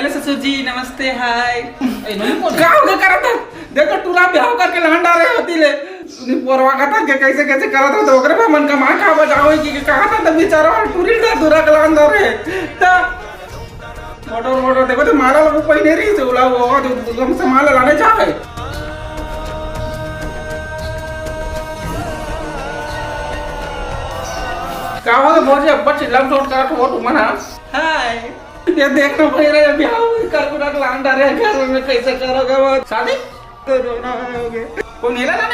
hello ससुर जी नमस्ते हाय का हो करा था देखो टूरा ब्याह करके लहन डाले होती ले परवा का था के कैसे कैसे करा था तो ओकरे पे मन का मां का बजाओ कि कहा था तब बेचारा टूरी का दूरा का लहन डाले ता मोटर देखो तो मारा लोग पहिने रही से उला वो जो हम सामान लाने चाहे का हो बहुत अब्बा चिल्ला चोट का तो वो मना हाय ये देखना भाई रे ब्याह कर पूरा लहन डाले घर में कैसे करोगे वो शादी कोरोना हो गया कौन हेला ना